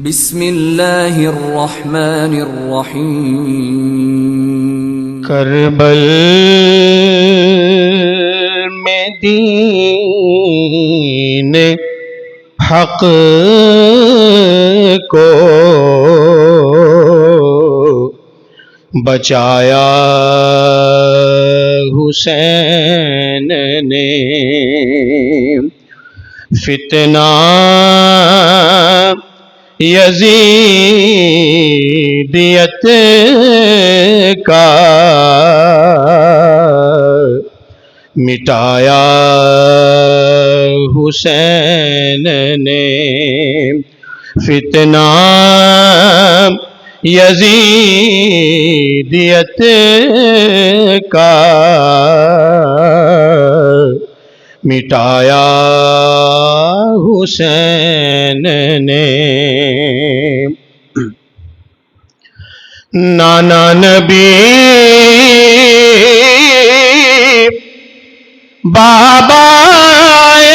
بسم اللہ الرحمن الرحیم۔ کربل میں دین حق کو بچایا حسین نے، فتنہ یزیدیت کا مٹایا حسین نے، فتنہ یزیدیت کا مٹایا حسین نے۔ نانا نبی بابا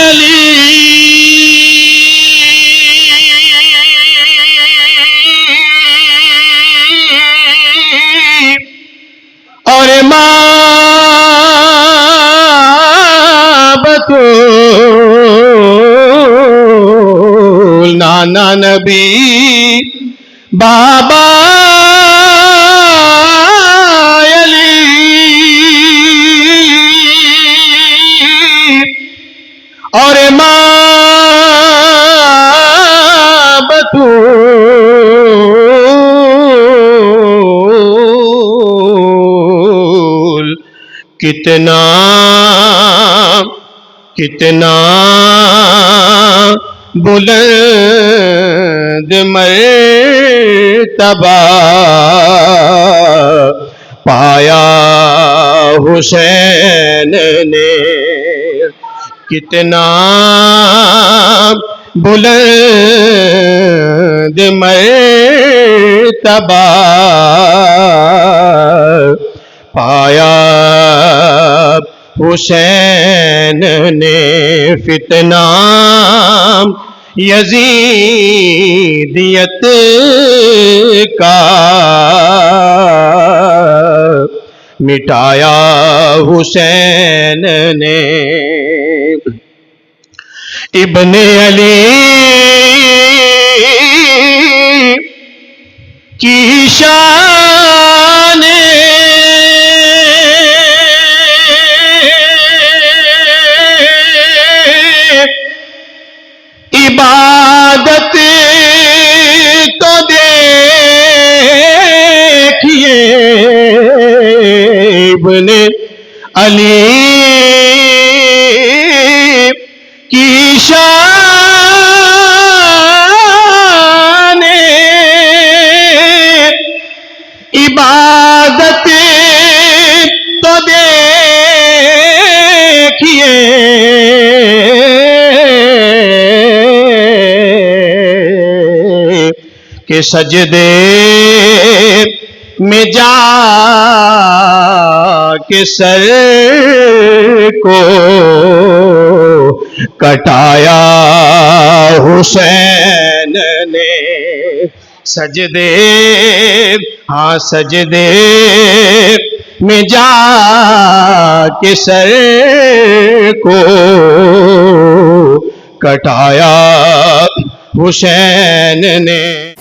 علی اور ماں بطول، نانا نبی بابا علی اور ماں بطول، کتنا بلند مرتبہ پایا حسین نے، کتنا بلند مرتبہ پایا حسین نے، فتنہ یزیدیت کا مٹایا حسین نے۔ ابن علی کی شان عبادت تو دیکھیے، ابن علی کی شان عبادت تو دیکھیے، کہ سجدے میں جا کے سر کو کٹایا حسین نے، سجدے سجدے میں جا کے سر کو کٹایا حسین نے۔